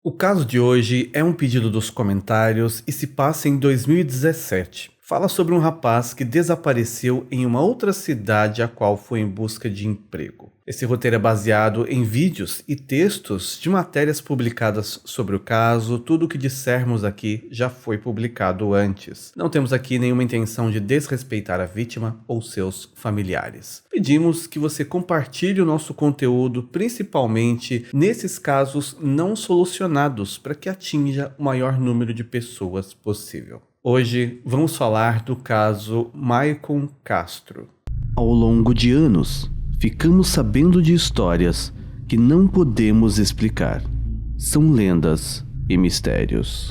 O caso de hoje é um pedido dos comentários e se passa em 2017. Fala sobre um rapaz que desapareceu em uma outra cidade a qual foi em busca de emprego. Esse roteiro é baseado em vídeos e textos de matérias publicadas sobre o caso. Tudo o que dissermos aqui já foi publicado antes. Não temos aqui nenhuma intenção de desrespeitar a vítima ou seus familiares. Pedimos que você compartilhe o nosso conteúdo, principalmente nesses casos não solucionados, para que atinja o maior número de pessoas possível. Hoje vamos falar do caso Maicon Castro. Ao longo de anos, ficamos sabendo de histórias que não podemos explicar. São lendas e mistérios.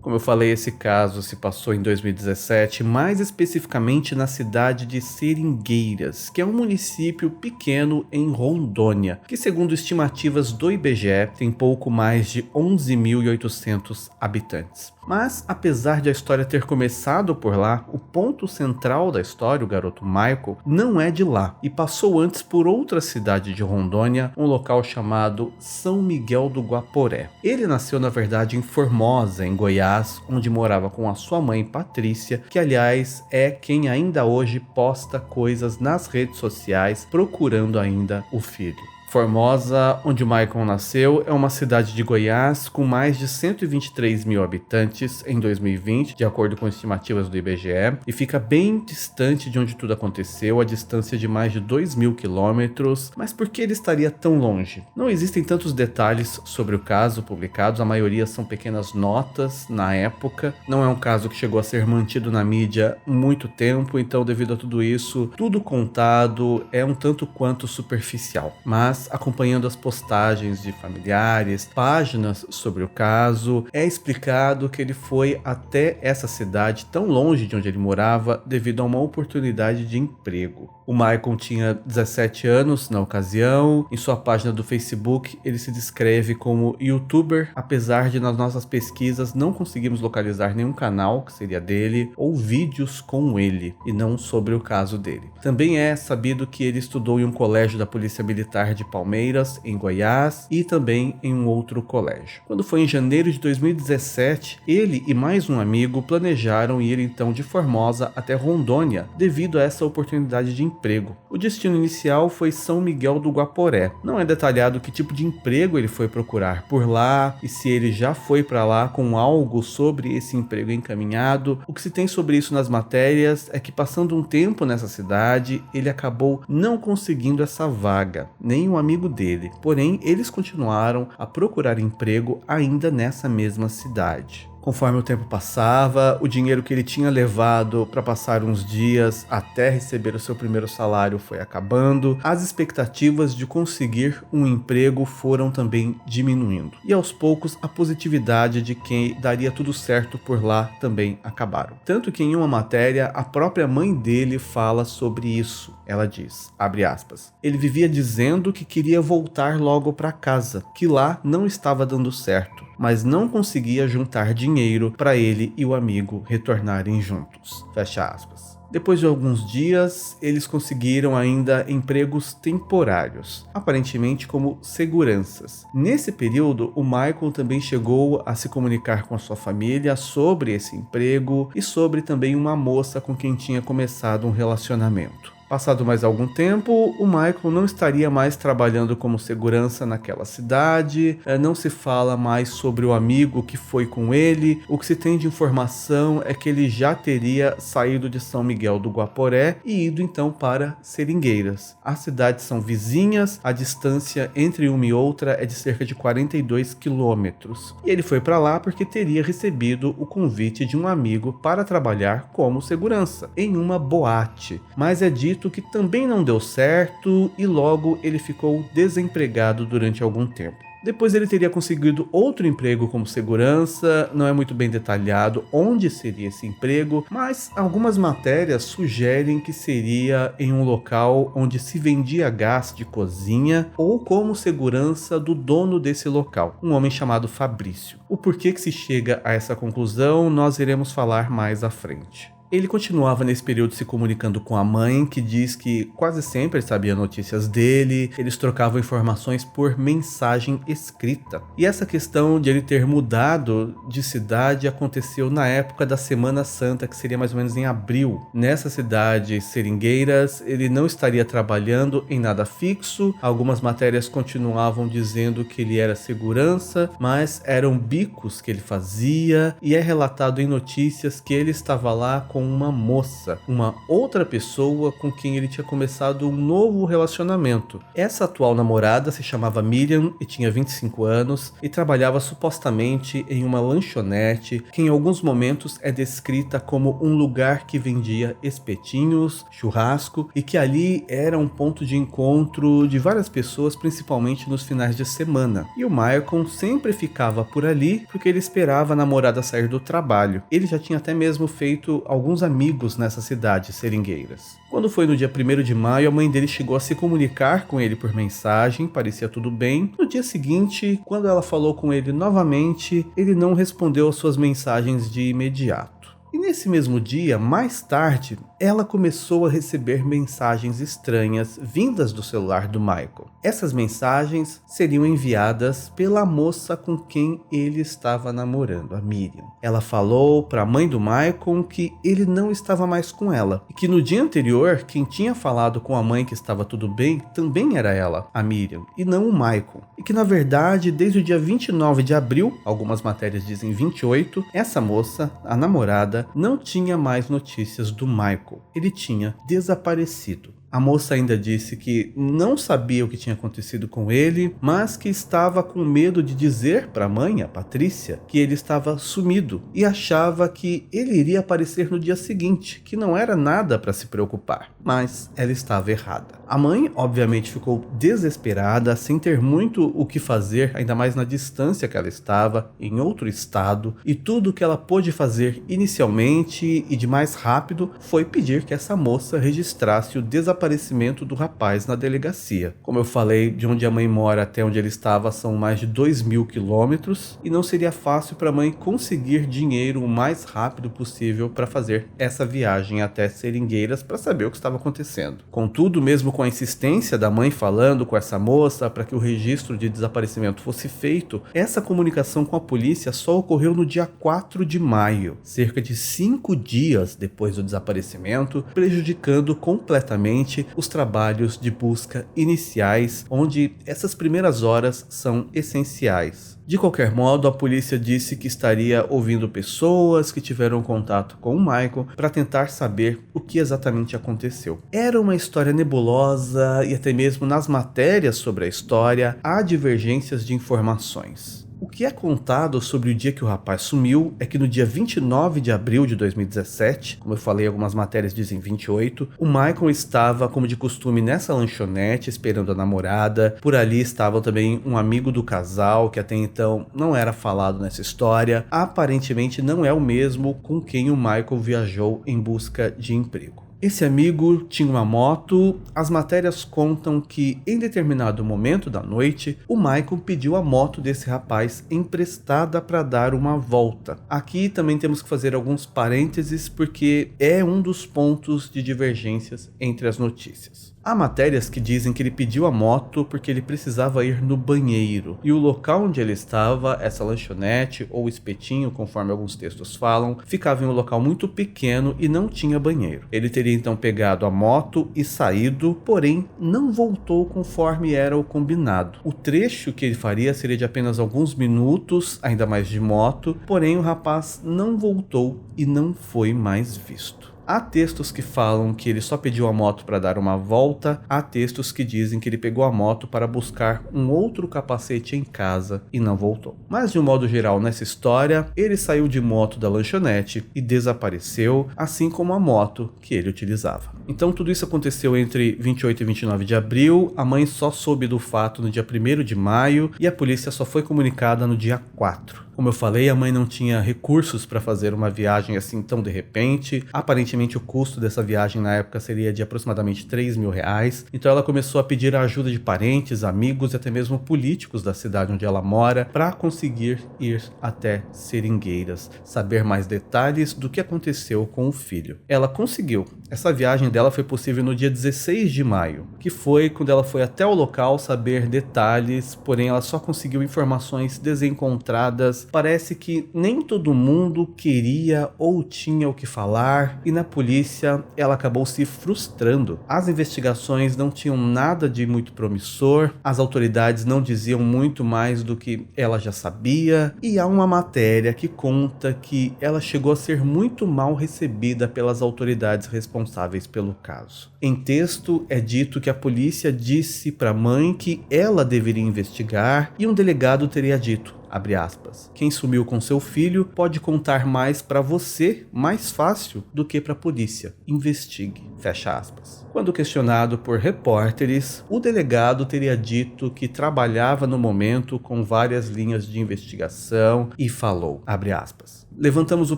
Como eu falei, esse caso se passou em 2017, mais especificamente na cidade de Seringueiras, que é um município pequeno em Rondônia, que segundo estimativas do IBGE tem pouco mais de 11.800 habitantes. Mas, apesar de a história ter começado por lá, o ponto central da história, o garoto Michael, não é de lá e passou antes por outra cidade de Rondônia, um local chamado São Miguel do Guaporé. Ele nasceu, na verdade, em Formosa, em Goiás, onde morava com a sua mãe Patrícia, que aliás é quem ainda hoje posta coisas nas redes sociais procurando ainda o filho. Formosa, onde o Maicon nasceu, é uma cidade de Goiás com mais de 123 mil habitantes em 2020, de acordo com estimativas do IBGE, e fica bem distante de onde tudo aconteceu, a distância de mais de 2.000 quilômetros. Mas por que ele estaria tão longe? Não existem tantos detalhes sobre o caso publicados, a maioria são pequenas notas na época. Não é um caso que chegou a ser mantido na mídia muito tempo, então devido a tudo isso, tudo contado é um tanto quanto superficial. Mas acompanhando as postagens de familiares, páginas sobre o caso, é explicado que ele foi até essa cidade tão longe de onde ele morava devido a uma oportunidade de emprego. O Maicon tinha 17 anos na ocasião. Em sua página do Facebook, ele se descreve como youtuber, apesar de nas nossas pesquisas não conseguirmos localizar nenhum canal que seria dele ou vídeos com ele e não sobre o caso dele. Também é sabido que ele estudou em um colégio da Polícia Militar de Palmeiras, em Goiás, e também em um outro colégio. Quando foi em janeiro de 2017, ele e mais um amigo planejaram ir então de Formosa até Rondônia devido a essa oportunidade de emprego. O destino inicial foi São Miguel do Guaporé. Não é detalhado que tipo de emprego ele foi procurar por lá e se ele já foi para lá com algo sobre esse emprego encaminhado. O que se tem sobre isso nas matérias é que passando um tempo nessa cidade, ele acabou não conseguindo essa vaga, nem um amigo dele. Porém, eles continuaram a procurar emprego ainda nessa mesma cidade. Conforme o tempo passava, o dinheiro que ele tinha levado para passar uns dias até receber o seu primeiro salário foi acabando. As expectativas de conseguir um emprego foram também diminuindo. E aos poucos, a positividade de que daria tudo certo por lá também acabaram. Tanto que em uma matéria, a própria mãe dele fala sobre isso. Ela diz, abre aspas, ele vivia dizendo que queria voltar logo para casa, que lá não estava dando certo, mas não conseguia juntar dinheiro para ele e o amigo retornarem juntos. Fecha aspas. Depois de alguns dias, eles conseguiram ainda empregos temporários, aparentemente como seguranças. Nesse período, o Michael também chegou a se comunicar com a sua família sobre esse emprego e sobre também uma moça com quem tinha começado um relacionamento. Passado mais algum tempo, o Michael não estaria mais trabalhando como segurança naquela cidade, não se fala mais sobre o amigo que foi com ele. O que se tem de informação é que ele já teria saído de São Miguel do Guaporé e ido então para Seringueiras. As cidades são vizinhas, a distância entre uma e outra é de cerca de 42 quilômetros. E ele foi para lá porque teria recebido o convite de um amigo para trabalhar como segurança em uma boate, mas é dito que também não deu certo e logo ele ficou desempregado durante algum tempo. Depois ele teria conseguido outro emprego como segurança, não é muito bem detalhado onde seria esse emprego, mas algumas matérias sugerem que seria em um local onde se vendia gás de cozinha ou como segurança do dono desse local, um homem chamado Fabrício. O porquê que se chega a essa conclusão nós iremos falar mais à frente. Ele continuava nesse período se comunicando com a mãe, que diz que quase sempre sabia notícias dele, eles trocavam informações por mensagem escrita. E essa questão de ele ter mudado de cidade aconteceu na época da Semana Santa, que seria mais ou menos em abril. Nessa cidade, Seringueiras, ele não estaria trabalhando em nada fixo, algumas matérias continuavam dizendo que ele era segurança, mas eram bicos que ele fazia, e é relatado em notícias que ele estava lá com uma moça, uma outra pessoa com quem ele tinha começado um novo relacionamento. Essa atual namorada se chamava Miriam e tinha 25 anos e trabalhava supostamente em uma lanchonete que em alguns momentos é descrita como um lugar que vendia espetinhos, churrasco e que ali era um ponto de encontro de várias pessoas, principalmente nos finais de semana. E o Michael sempre ficava por ali porque ele esperava a namorada sair do trabalho. Ele já tinha até mesmo feito alguns amigos nessa cidade, Seringueiras. Quando foi no dia 1º de maio, a mãe dele chegou a se comunicar com ele por mensagem, parecia tudo bem. No dia seguinte, quando ela falou com ele novamente, ele não respondeu às suas mensagens de imediato. E nesse mesmo dia, mais tarde, ela começou a receber mensagens estranhas vindas do celular do Michael. Essas mensagens seriam enviadas pela moça com quem ele estava namorando, a Miriam. Ela falou para a mãe do Michael que ele não estava mais com ela e que no dia anterior, quem tinha falado com a mãe que estava tudo bem também era ela, a Miriam, e não o Michael. E que na verdade, desde o dia 29 de abril, algumas matérias dizem 28, essa moça, a namorada, não tinha mais notícias do Michael. Ele tinha desaparecido. A moça ainda disse que não sabia o que tinha acontecido com ele, mas que estava com medo de dizer para a mãe, a Patrícia, que ele estava sumido e achava que ele iria aparecer no dia seguinte, que não era nada para se preocupar. Mas ela estava errada. A mãe, obviamente, ficou desesperada, sem ter muito o que fazer, ainda mais na distância que ela estava, em outro estado, e tudo o que ela pôde fazer inicialmente e de mais rápido foi pedir que essa moça registrasse o desaparecimento do rapaz na delegacia. Como eu falei, de onde a mãe mora até onde ele estava são mais de 2.000 quilômetros e não seria fácil para a mãe conseguir dinheiro o mais rápido possível para fazer essa viagem até Seringueiras para saber o que estava acontecendo. Contudo, mesmo com a insistência da mãe falando com essa moça para que o registro de desaparecimento fosse feito, essa comunicação com a polícia só ocorreu no dia 4 de maio, cerca de 5 dias depois do desaparecimento, prejudicando completamente os trabalhos de busca iniciais, onde essas primeiras horas são essenciais. De qualquer modo, a polícia disse que estaria ouvindo pessoas que tiveram contato com o Michael para tentar saber o que exatamente aconteceu. Era uma história nebulosa e até mesmo nas matérias sobre a história há divergências de informações. O que é contado sobre o dia que o rapaz sumiu é que no dia 29 de abril de 2017, como eu falei, algumas matérias dizem 28, o Michael estava, como de costume, nessa lanchonete esperando a namorada. Por ali estava também um amigo do casal, que até então não era falado nessa história. Aparentemente não é o mesmo com quem o Michael viajou em busca de emprego. Esse amigo tinha uma moto. As matérias contam que em determinado momento da noite, o Michael pediu a moto desse rapaz emprestada para dar uma volta. Aqui também temos que fazer alguns parênteses porque é um dos pontos de divergências entre as notícias. Há matérias que dizem que ele pediu a moto porque ele precisava ir no banheiro. E o local onde ele estava, essa lanchonete ou espetinho, conforme alguns textos falam, ficava em um local muito pequeno e não tinha banheiro. Ele teria então pegado a moto e saído, porém não voltou conforme era o combinado. O trecho que ele faria seria de apenas alguns minutos, ainda mais de moto, porém o rapaz não voltou e não foi mais visto. Há textos que falam que ele só pediu a moto para dar uma volta, há textos que dizem que ele pegou a moto para buscar um outro capacete em casa e não voltou. Mas de um modo geral nessa história, ele saiu de moto da lanchonete e desapareceu, assim como a moto que ele utilizava. Então tudo isso aconteceu entre 28 e 29 de abril, a mãe só soube do fato no dia 1º de maio e a polícia só foi comunicada no dia 4. Como eu falei, a mãe não tinha recursos para fazer uma viagem assim tão de repente. Aparentemente o custo dessa viagem na época seria de aproximadamente R$ 3.000. Então ela começou a pedir a ajuda de parentes, amigos e até mesmo políticos da cidade onde ela mora para conseguir ir até Seringueiras, saber mais detalhes do que aconteceu com o filho. Ela conseguiu. Essa viagem dela foi possível no dia 16 de maio, que foi quando ela foi até o local saber detalhes, porém ela só conseguiu informações desencontradas. Parece que nem todo mundo queria ou tinha o que falar, e na polícia ela acabou se frustrando. As investigações não tinham nada de muito promissor, as autoridades não diziam muito mais do que ela já sabia, e há uma matéria que conta que ela chegou a ser muito mal recebida pelas autoridades responsáveis pelo caso. Em texto é dito que a polícia disse para a mãe que ela deveria investigar e um delegado teria dito, abre aspas, quem sumiu com seu filho pode contar mais para você, mais fácil do que para a polícia. Investigue, fecha aspas. Quando questionado por repórteres, o delegado teria dito que trabalhava no momento com várias linhas de investigação e falou, abre aspas, levantamos o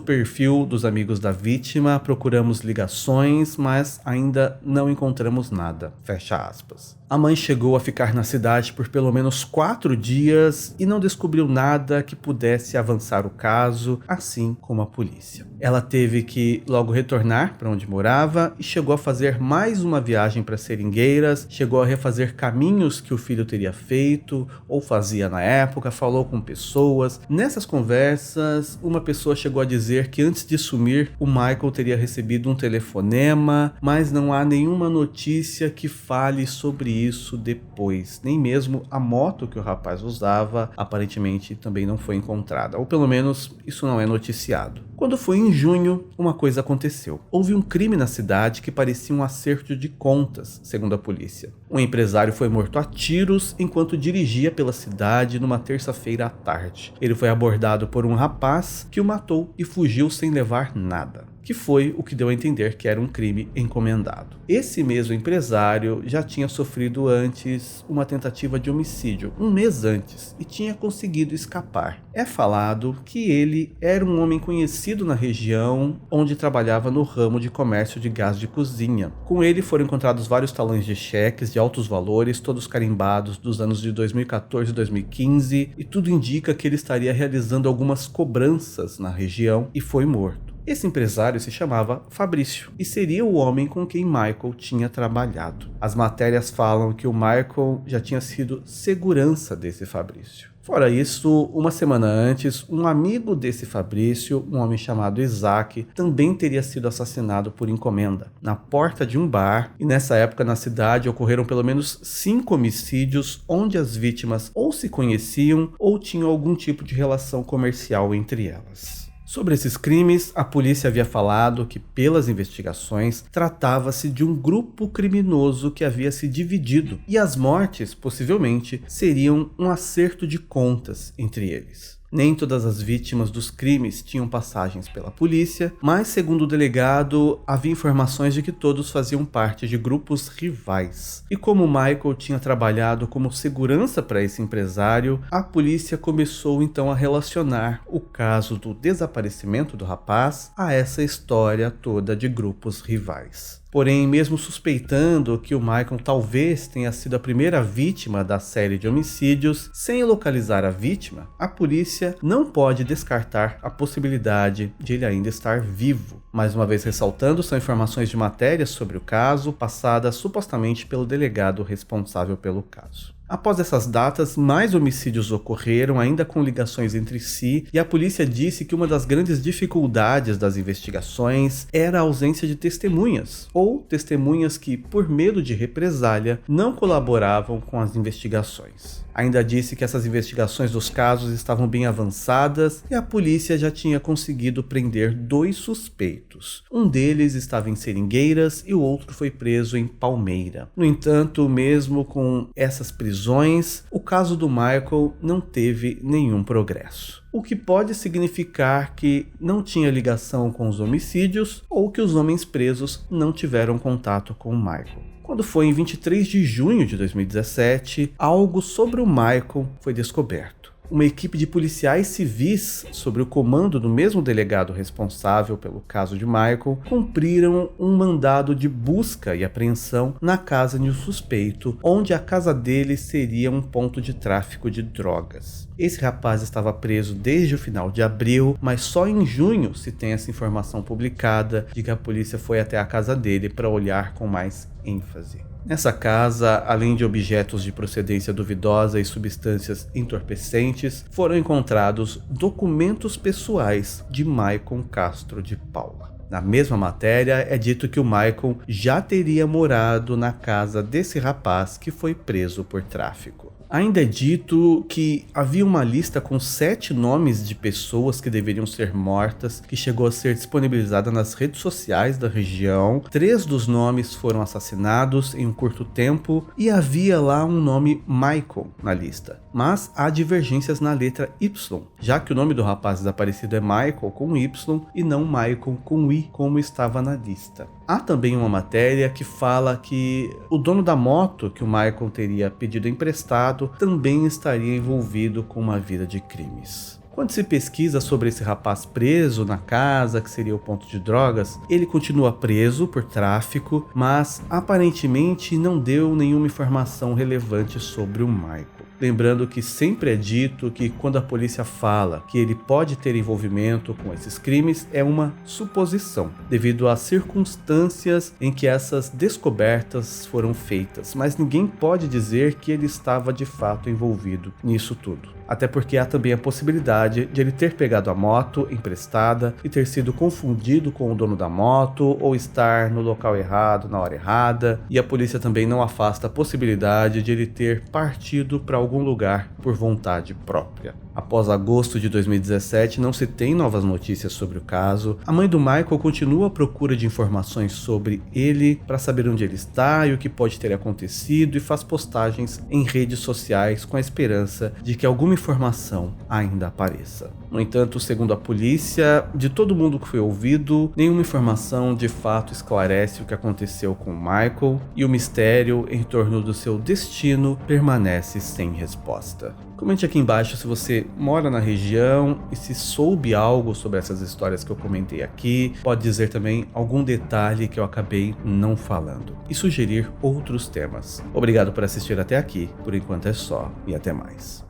perfil dos amigos da vítima, procuramos ligações, mas ainda não encontramos nada, fecha aspas. A mãe chegou a ficar na cidade por pelo menos 4 dias e não descobriu nada que pudesse avançar o caso, assim como a polícia. Ela teve que logo retornar para onde morava e chegou a fazer mais uma viagem para Seringueiras, chegou a refazer caminhos que o filho teria feito ou fazia na época, falou com pessoas. Nessas conversas, uma pessoa chegou a dizer que antes de sumir, o Michael teria recebido um telefonema, mas não há nenhuma notícia que fale sobre isso depois. Nem mesmo a moto que o rapaz usava aparentemente também não foi encontrada, ou pelo menos isso não é noticiado. Quando foi em junho, uma coisa aconteceu. Houve um crime na cidade que parecia um acerto de contas, segundo a polícia. Um empresário foi morto a tiros enquanto dirigia pela cidade numa terça-feira à tarde. Ele foi abordado por um rapaz que o matou e fugiu sem levar nada, que foi o que deu a entender que era um crime encomendado. Esse mesmo empresário já tinha sofrido antes uma tentativa de homicídio, um mês antes, e tinha conseguido escapar. É falado que ele era um homem conhecido na região onde trabalhava no ramo de comércio de gás de cozinha. Com ele foram encontrados vários talões de cheques de altos valores, todos carimbados dos anos de 2014 e 2015, e tudo indica que ele estaria realizando algumas cobranças na região e foi morto. Esse empresário se chamava Fabrício e seria o homem com quem Michael tinha trabalhado. As matérias falam que o Michael já tinha sido segurança desse Fabrício. Fora isso, uma semana antes, um amigo desse Fabrício, um homem chamado Isaac, também teria sido assassinado por encomenda, na porta de um bar, e nessa época na cidade ocorreram pelo menos 5 homicídios onde as vítimas ou se conheciam ou tinham algum tipo de relação comercial entre elas. Sobre esses crimes, a polícia havia falado que, pelas investigações, tratava-se de um grupo criminoso que havia se dividido, e as mortes, possivelmente, seriam um acerto de contas entre eles. Nem todas as vítimas dos crimes tinham passagens pela polícia, mas, segundo o delegado, havia informações de que todos faziam parte de grupos rivais. E como Michael tinha trabalhado como segurança para esse empresário, a polícia começou então a relacionar o caso do desaparecimento do rapaz a essa história toda de grupos rivais. Porém, mesmo suspeitando que o Michael talvez tenha sido a primeira vítima da série de homicídios, sem localizar a vítima, a polícia não pode descartar a possibilidade de ele ainda estar vivo. Mais uma vez ressaltando, são informações de matérias sobre o caso, passadas supostamente pelo delegado responsável pelo caso. Após essas datas, mais homicídios ocorreram, ainda com ligações entre si, e a polícia disse que uma das grandes dificuldades das investigações era a ausência de testemunhas, ou testemunhas que, por medo de represália, não colaboravam com as investigações. Ainda disse que essas investigações dos casos estavam bem avançadas e a polícia já tinha conseguido prender 2 suspeitos. Um deles estava em Seringueiras e o outro foi preso em Palmeira. No entanto, mesmo com essas prisões, o caso do Michael não teve nenhum progresso. O que pode significar que não tinha ligação com os homicídios ou que os homens presos não tiveram contato com o Michael. Quando foi em 23 de junho de 2017, algo sobre o Michael foi descoberto. uma equipe de policiais civis, sob o comando do mesmo delegado responsável pelo caso de Michael, cumpriram um mandado de busca e apreensão na casa de um suspeito, onde a casa dele seria um ponto de tráfico de drogas. Esse rapaz estava preso desde o final de abril, mas só em junho se tem essa informação publicada de que a polícia foi até a casa dele para olhar com mais ênfase. Nessa casa, além de objetos de procedência duvidosa e substâncias entorpecentes, foram encontrados documentos pessoais de Michael Castro de Paula. Na mesma matéria, é dito que o Michael já teria morado na casa desse rapaz que foi preso por tráfico. Ainda é dito que havia uma lista com 7 nomes de pessoas que deveriam ser mortas, que chegou a ser disponibilizada nas redes sociais da região. 3 dos nomes foram assassinados em um curto tempo e havia lá um nome Michael na lista. Mas há divergências na letra Y, já que o nome do rapaz desaparecido é Michael com Y e não Michael com I, como estava na lista. Há também uma matéria que fala que o dono da moto que o Michael teria pedido emprestado também estaria envolvido com uma vida de crimes. Quando se pesquisa sobre esse rapaz preso na casa, que seria o ponto de drogas, ele continua preso por tráfico, mas aparentemente não deu nenhuma informação relevante sobre o Michael. Lembrando que sempre é dito que quando a polícia fala que ele pode ter envolvimento com esses crimes, é uma suposição, devido às circunstâncias em que essas descobertas foram feitas, mas ninguém pode dizer que ele estava de fato envolvido nisso tudo. Até porque há também a possibilidade de ele ter pegado a moto emprestada e ter sido confundido com o dono da moto ou estar no local errado na hora errada, e a polícia também não afasta a possibilidade de ele ter partido para algum lugar por vontade própria. Após agosto de 2017, não se tem novas notícias sobre o caso. A mãe do Michael continua à procura de informações sobre ele para saber onde ele está e o que pode ter acontecido, e faz postagens em redes sociais com a esperança de que alguma informação ainda apareça. No entanto, segundo a polícia, de todo mundo que foi ouvido, nenhuma informação de fato esclarece o que aconteceu com o Michael, e o mistério em torno do seu destino permanece sem resposta. Comente aqui embaixo se você mora na região e se soube algo sobre essas histórias que eu comentei aqui. Pode dizer também algum detalhe que eu acabei não falando e sugerir outros temas. Obrigado por assistir até aqui. Por enquanto é só, e até mais.